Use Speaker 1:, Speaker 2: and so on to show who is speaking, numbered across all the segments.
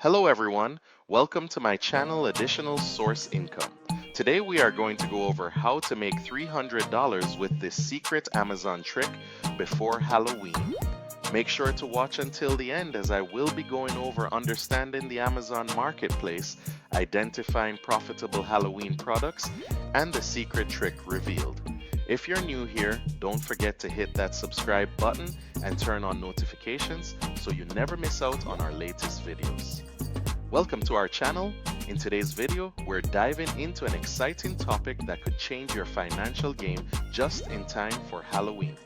Speaker 1: Hello everyone, welcome to my channel Additional Source Income. Today we are going to go over how to make $300 with this secret Amazon trick before Halloween. Make sure to watch until the end as I will be going over understanding the Amazon marketplace, identifying profitable Halloween products, and the secret trick revealed. If you're new here, don't forget to hit that subscribe button and turn on notifications so you never miss out on our latest videos. Welcome to our channel. In today's video, we're diving into an exciting topic that could change your financial game just in time for Halloween.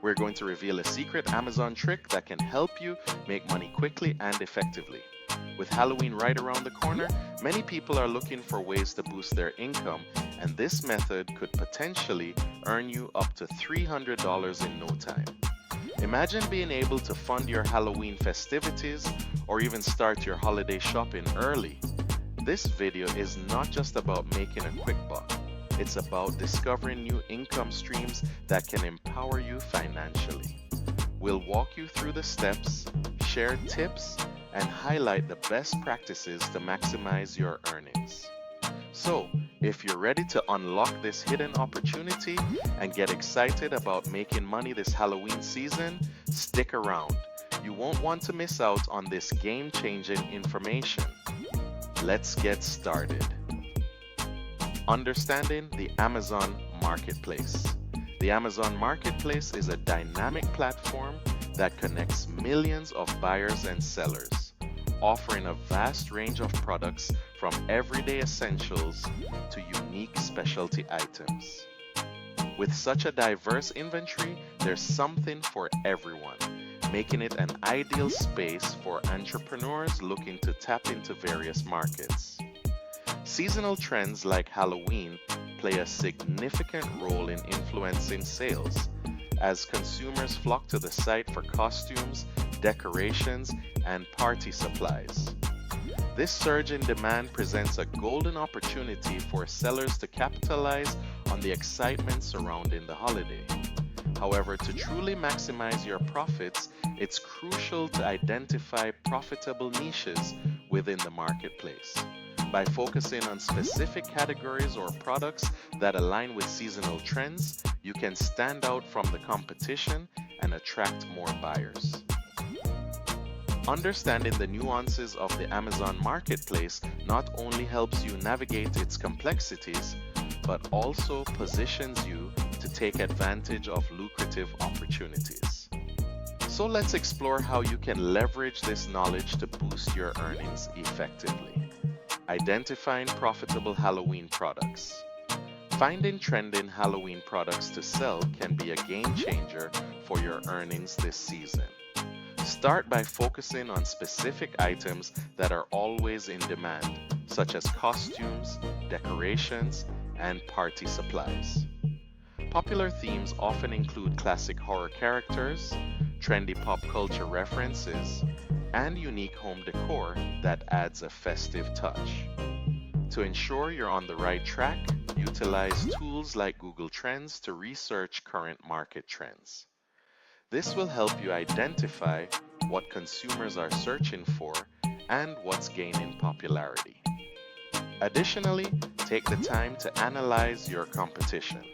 Speaker 1: We're going to reveal a secret Amazon trick that can help you make money quickly and effectively. With Halloween right around the corner, many people are looking for ways to boost their income, and this method could potentially earn you up to $300 in no time. Imagine being able to fund your Halloween festivities or even start your holiday shopping early. This video is not just about making a quick buck. It's about discovering new income streams that can empower you financially. We'll walk you through the steps, share tips, and highlight the best practices to maximize your earnings. So, if you're ready to unlock this hidden opportunity and get excited about making money this Halloween season, stick around. You won't want to miss out on this game-changing information. Let's get started. Understanding the Amazon Marketplace. The Amazon Marketplace is a dynamic platform that connects millions of buyers and sellers, offering a vast range of products from everyday essentials to unique specialty items. With such a diverse inventory, there's something for everyone, making it an ideal space for entrepreneurs looking to tap into various markets. Seasonal trends like Halloween play a significant role in influencing sales, as consumers flock to the site for costumes, decorations, and party supplies. This surge in demand presents a golden opportunity for sellers to capitalize on the excitement surrounding the holiday. However, to truly maximize your profits, it's crucial to identify profitable niches within the marketplace. By focusing on specific categories or products that align with seasonal trends, you can stand out from the competition and attract more buyers. Understanding the nuances of the Amazon Marketplace not only helps you navigate its complexities, but also positions you to take advantage of lucrative opportunities. So let's explore how you can leverage this knowledge to boost your earnings effectively. Identifying profitable Halloween products. Finding trending Halloween products to sell can be a game changer for your earnings this season. Start by focusing on specific items that are always in demand, such as costumes, decorations, and party supplies. Popular themes often include classic horror characters, trendy pop culture references, and unique home decor that adds a festive touch. To ensure you're on the right track, utilize tools like Google Trends to research current market trends. This will help you identify what consumers are searching for and what's gaining popularity. Additionally, take the time to analyze your competition.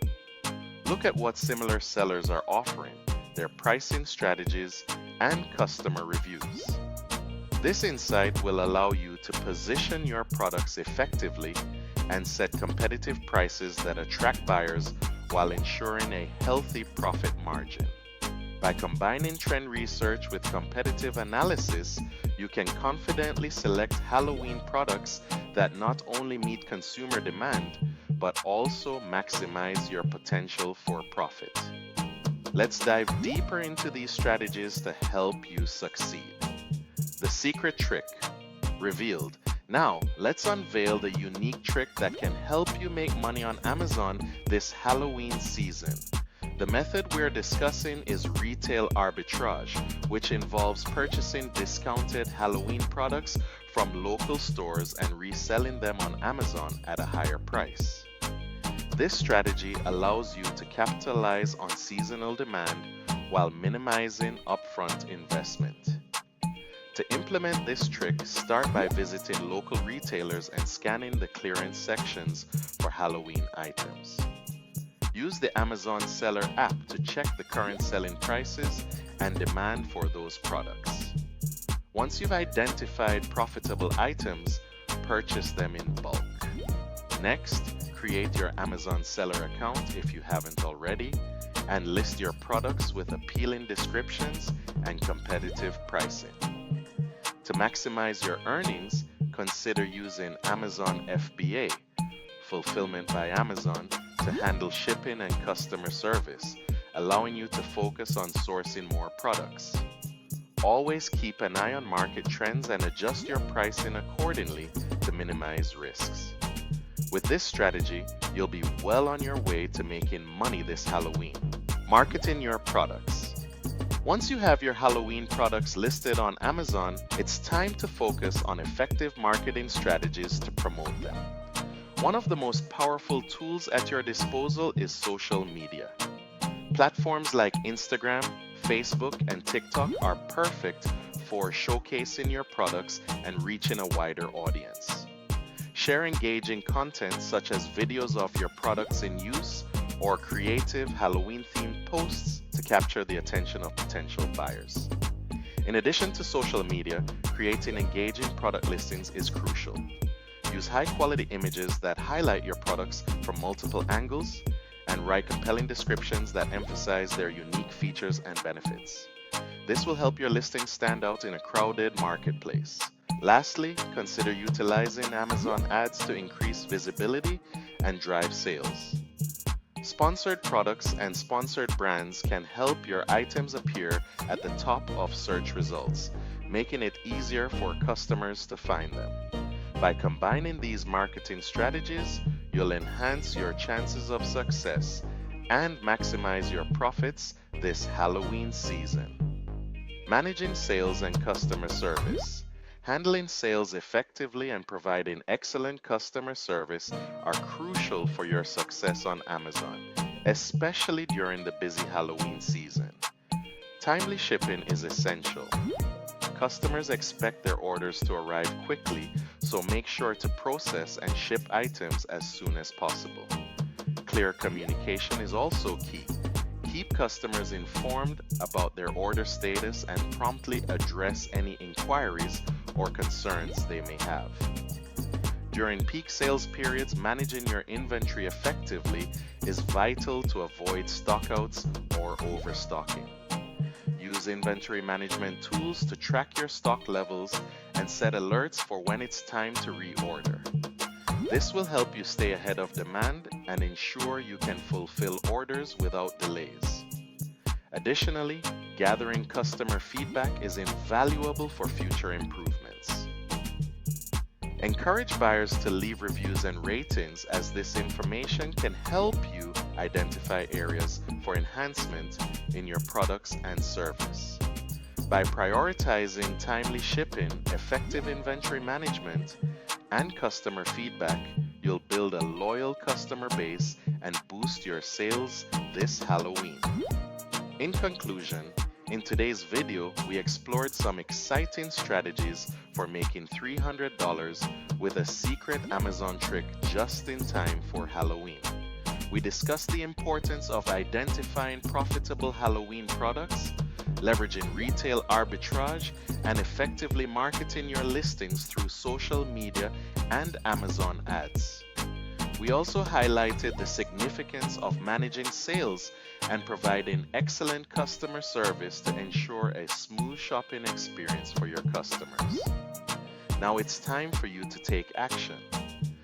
Speaker 1: Look at what similar sellers are offering, their pricing strategies, and customer reviews. This insight will allow you to position your products effectively and set competitive prices that attract buyers while ensuring a healthy profit margin. By combining trend research with competitive analysis, you can confidently select Halloween products that not only meet consumer demand, but also maximize your potential for profit. Let's dive deeper into these strategies to help you succeed. The secret trick revealed. Now, let's unveil the unique trick that can help you make money on Amazon this Halloween season. The method we're discussing is retail arbitrage, which involves purchasing discounted Halloween products from local stores and reselling them on Amazon at a higher price. This strategy allows you to capitalize on seasonal demand while minimizing upfront investment. To implement this trick, start by visiting local retailers and scanning the clearance sections for Halloween items. Use the Amazon Seller app to check the current selling prices and demand for those products. Once you've identified profitable items, purchase them in bulk. Next, create your Amazon Seller account if you haven't already, and list your products with appealing descriptions and competitive pricing. To maximize your earnings, consider using Amazon FBA, Fulfillment by Amazon, to handle shipping and customer service, allowing you to focus on sourcing more products. Always keep an eye on market trends and adjust your pricing accordingly to minimize risks. With this strategy, you'll be well on your way to making money this Halloween. Marketing your products. Once you have your Halloween products listed on Amazon, it's time to focus on effective marketing strategies to promote them. One of the most powerful tools at your disposal is social media. Platforms like Instagram, Facebook, and TikTok are perfect for showcasing your products and reaching a wider audience. Share engaging content such as videos of your products in use or creative Halloween-themed posts to capture the attention of potential buyers. In addition to social media, creating engaging product listings is crucial. Use high-quality images that highlight your products from multiple angles and write compelling descriptions that emphasize their unique features and benefits. This will help your listing stand out in a crowded marketplace. Lastly, consider utilizing Amazon ads to increase visibility and drive sales. Sponsored products and sponsored brands can help your items appear at the top of search results, making it easier for customers to find them. By combining these marketing strategies, you'll enhance your chances of success and maximize your profits this Halloween season. Managing sales and customer service. Handling sales effectively and providing excellent customer service are crucial for your success on Amazon, especially during the busy Halloween season. Timely shipping is essential. Customers expect their orders to arrive quickly, so make sure to process and ship items as soon as possible. Clear communication is also key. Keep customers informed about their order status and promptly address any inquiries or concerns they may have. During peak sales periods, managing your inventory effectively is vital to avoid stockouts or overstocking. Use inventory management tools to track your stock levels and set alerts for when it's time to reorder. This will help you stay ahead of demand and ensure you can fulfill orders without delays. Additionally, gathering customer feedback is invaluable for future improvements. Encourage buyers to leave reviews and ratings, as this information can help you identify areas for enhancement in your products and service. By prioritizing timely shipping, effective inventory management, and customer feedback, you'll build a loyal customer base and boost your sales this Halloween. In conclusion, in today's video, we explored some exciting strategies for making $300 with a secret Amazon trick just in time for Halloween. We discussed the importance of identifying profitable Halloween products, leveraging retail arbitrage, and effectively marketing your listings through social media and Amazon ads. We also highlighted the significance of managing sales and providing excellent customer service to ensure a smooth shopping experience for your customers. Now it's time for you to take action.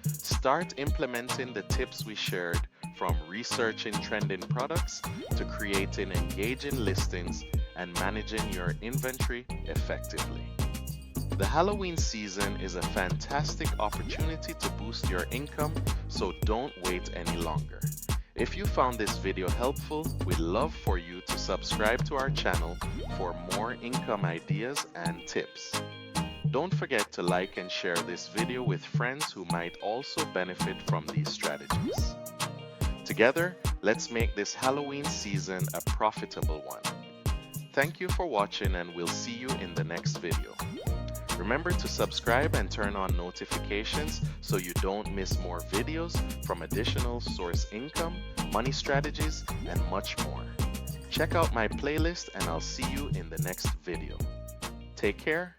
Speaker 1: Start implementing the tips we shared, from researching trending products to creating engaging listings and managing your inventory effectively. The Halloween season is a fantastic opportunity to boost your income, so don't wait any longer. If you found this video helpful, we'd love for you to subscribe to our channel for more income ideas and tips. Don't forget to like and share this video with friends who might also benefit from these strategies. Together, let's make this Halloween season a profitable one. Thank you for watching, and we'll see you in the next video. Remember to subscribe and turn on notifications so you don't miss more videos from additional source income, money strategies, and much more. Check out my playlist and I'll see you in the next video. Take care